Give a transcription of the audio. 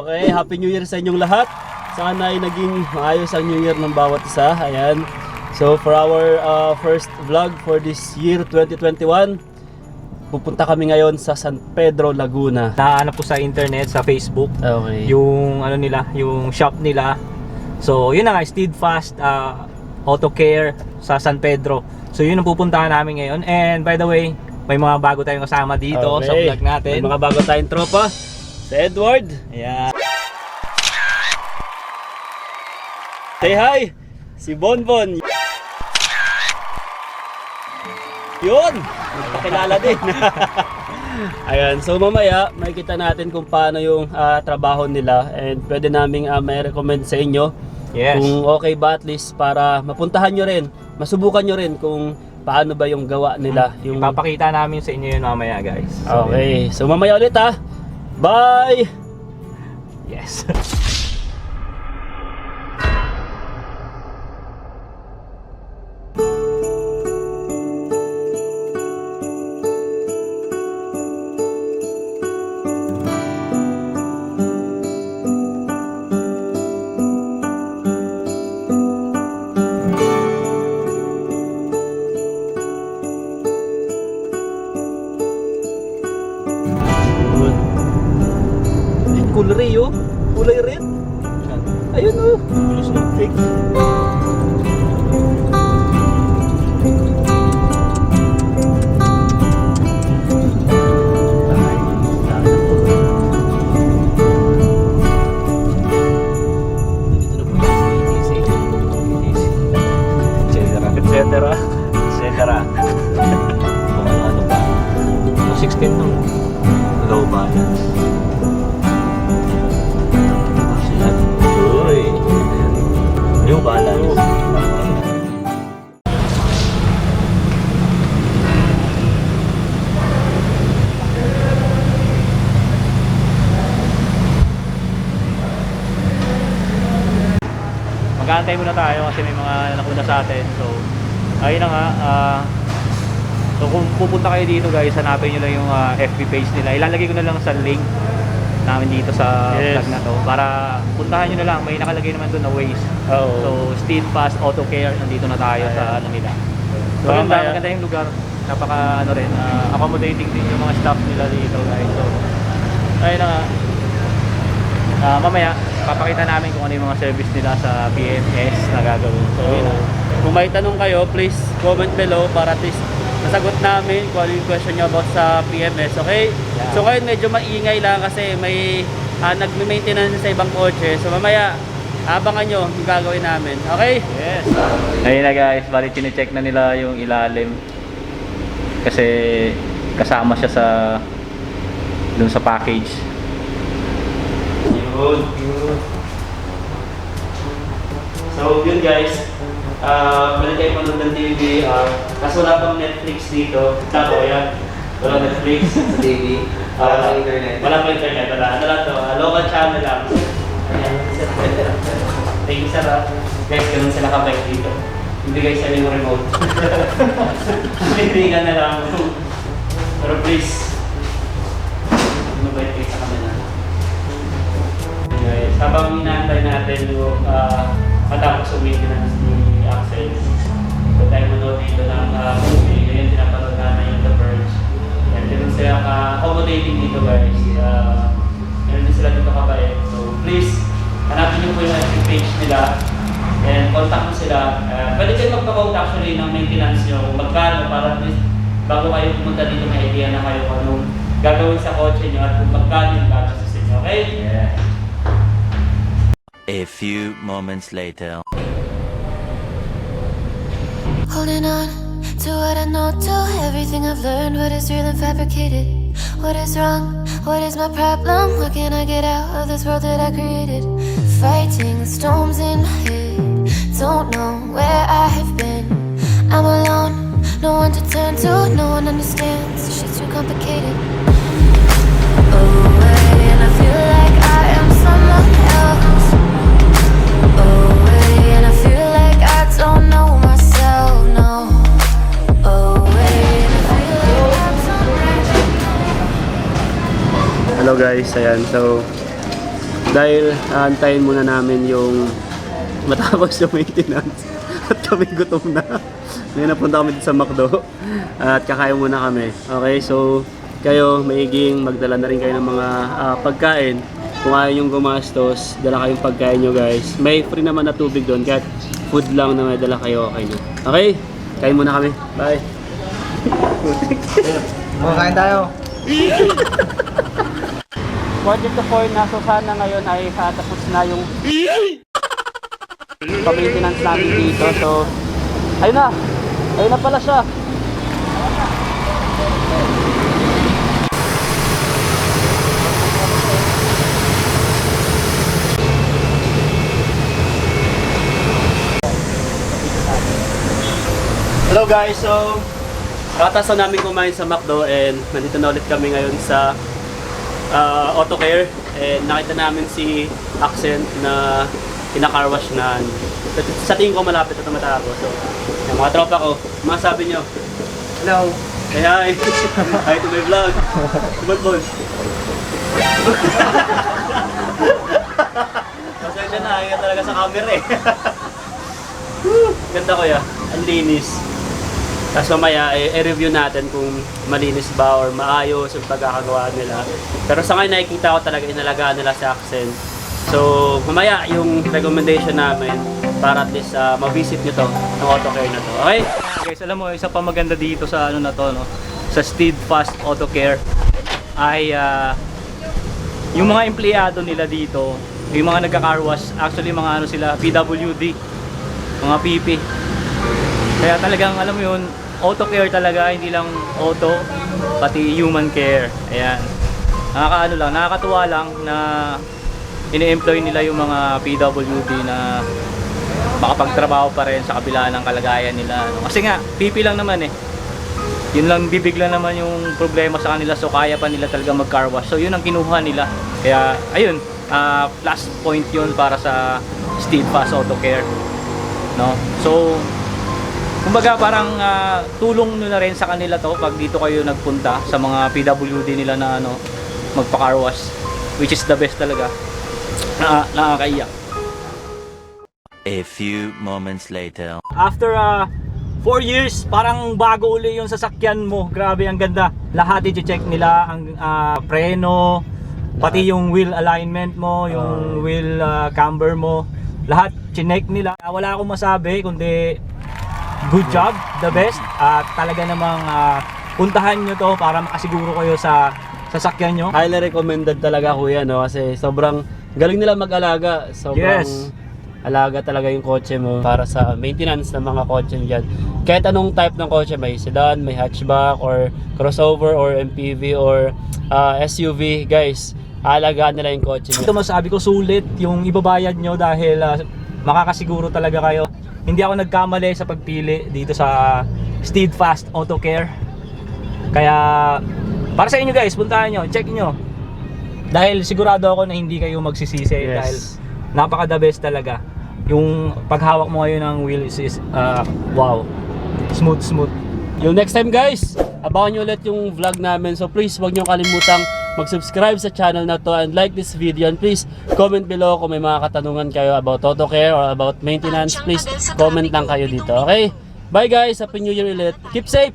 Okay, Happy New Year sa inyong lahat. Sana ay naging maayos ang New Year ng bawat isa. Ayan. So for our first vlog for this year 2021, pupunta kami ngayon sa San Pedro, Laguna. Nahanap ko sa internet, sa Facebook, yung ano nila, yung shop nila. So yun na nga, Steadfast Auto Care sa San Pedro. So yun ang pupuntahan namin ngayon. And by the way, may mga bago tayong kasama dito sa vlog natin. May mga bago tayong tropa. Si Edward. Yeah. Say hi! Si Bonbon. Yun! Magpakilala din. Ayan, so mamaya makikita natin kung paano yung trabaho nila. And pwede naming may recommend sa inyo. Yes. Kung okay ba at least para mapuntahan nyo rin. Masubukan nyo rin kung paano ba yung gawa nila. Yung... Ipapakita namin sa inyo yun mamaya, guys. So, okay, so mamaya ulit ha. Bye! Yes. Kulay yun. Kulay red. Ayun o. Bilis ng fake. Etc. Kung ano ba. 16 nung low balance. New balance. Mag-aantay muna tayo kasi may mga nakuna sa atin. So, ayun na nga. So, kung pupunta kayo dito guys, hanapin nyo lang yung FB page nila. Ilalagay ko na lang sa link namin dito sa vlog na to para puntahan nyo na lang, may nakalagay naman doon na ways. So Steadfast Auto Care, nandito na tayo sa ano nila. So maganda yung lugar, napaka ano rin, accommodating din yung mga staff nila dito guys. So ayun na nga, mamaya papakita namin kung ano yung mga service nila sa PMS na gagawin. So yun na. Kung may tanong kayo, please comment below para at least nasagot namin kung ano yung question nyo about sa PMS, okay? Yeah. So ngayon medyo maingay lang kasi may nagme-maintenance sa ibang kotse. So mamaya, abangan nyo yung gagawin namin, okay? Yes. Ayun na guys, bali chine-check na nila yung ilalim. Kasi kasama siya sa dun sa package. Yun. So yun guys. Pwede kayo manood ng TV, kaso wala pang Netflix dito. Tako yan, wala Netflix sa TV, wala internet. Wala pang internet, wala to, local channel lang. Ayan, thank you sir. Guys, ganun sila kabay dito. Hindi guys, sila yung remote. Hindi ka na lang. Pero please, mabait kayo sa kanila. Guys, habang inaantay natin yung matapos yung maintenance ni Axel. So tayo manood dito ng movie. Ngayon tinapanood namin yung The Verge. Yan, ganun sila accommodating dito guys. Ganun din sila dito kabait. So please, hanapin nyo po yung FB page nila. And contact mo sila. Pwede kayo magpa-contact actually ng maintenance nyo. Kung magkano para at least bago kayo pumunta dito may idea na kayo kung anong gagawin sa kotse nyo at kung magkano yung gagastusin nyo. Okay? Yeah. A few moments later. Holding on to what I know, to everything I've learned. What is real and fabricated? What is wrong? What is my problem? What can I get out of this world that I created? Fighting the storms in my head. Don't know where I have been. I'm alone, no one to turn to. No one understands, this shit's too complicated. Away, and I feel like I am someone else. Away, and I feel like I don't know myself, no. Away, and I feel like I don't. Hello guys, ayan. So Dahil antayin muna namin yung matapos yung maintenance. At kami gutom na. Ngayon napunta kami dito sa McDo. At kakain muna kami. Okay, so kayo maiging magdala na rin kayo ng mga pagkain. Kung ayaw yung gumastos, dala kayong pagkain nyo guys. May free naman na tubig doon. Kahit food lang na may dala kayo, okay nyo. Okay, kain muna kami. Bye. Kain tayo. Project to point na so sana ngayon ay tapos na yung pa-maintenance namin dito. So, ayun na pala siya. Hello guys, so kataas na namin kumain sa McDo and nandito na ulit kami ngayon sa Auto Care and nakita namin si Accent na kina-car wash na sa tingin ko malapit na tumata ako. So, yung mga tropa ko, masabi nyo. Hello. Hey, hi! Hi to my vlog. Tumalbol. Pasensya na, kaya talaga sa camera eh. Ganda ko ya, ang linis. Tapos mamaya i-review natin kung malinis ba or maayos yung pagkakagawa nila. Pero sa ngayon nakikita ko talaga inalagaan nila sa Accent. So mamaya yung recommendation namin para at least ma-visit nyo to, ng Auto Care na to. Okay? Guys, alam mo, isa pa maganda dito sa ano na to, no? Sa Steadfast Auto Care ay yung mga empleyado nila dito, yung mga nagka-car wash, actually mga ano sila, PWD, mga PP. Kaya talagang alam mo yun, auto care talaga, hindi lang auto, pati human care. Ayan. Nakakaano lang, nakakatuwa lang na ini-employ nila yung mga PWD na makapagtrabaho pa rin sa kabila ng kalagayan nila. Kasi nga, PP lang naman eh. Yun lang, bibig lang naman yung problema sa kanila, so kaya pa nila talaga mag-car wash. So yun ang kinuha nila. Kaya ayun, plus point yun para sa Steadfast Auto Care. No? So kumbaga parang tulong nyo na rin sa kanila to pag dito kayo nagpunta sa mga PWD nila na ano, magpa-car wash, which is the best talaga. Nakakaiyak. A few moments later. After 4 years, parang bago uli yung sasakyan mo. Grabe, ang ganda. Lahat i-check nila, ang preno, pati yung wheel alignment mo, yung wheel camber mo. Lahat chinek nila. Wala akong masabi kundi good job, the best. At talaga namang puntahan nyo to para makasiguro kayo sa sasakyan nyo. Highly recommended talaga kuya, no? Kasi sobrang galing nila mag-alaga. Sobrang alaga talaga yung kotse mo para sa maintenance ng mga kotse dyan. Kahit anong type ng kotse, may sedan, may hatchback, or crossover, or MPV, or SUV, guys, alagaan nila yung kotse nyo. Ito masabi ko, sulit yung ibabayad nyo dahil makakasiguro talaga kayo. Hindi ako nagkamali sa pagpili dito sa Steadfast Auto Care. Kaya para sa inyo guys, puntahan nyo, check nyo. Dahil sigurado ako na hindi kayo magsisisi. Dahil napaka the best talaga. Yung paghawak mo ngayon ng wheels is wow, smooth. Yung next time guys, abangan nyo ulit yung vlog namin. So please, huwag nyo kalimutang mag-subscribe sa channel na to and like this video, and please comment below kung may mga katanungan kayo about auto care or about maintenance. Please comment lang kayo dito. Okay, bye guys, happy new year ulit, keep safe.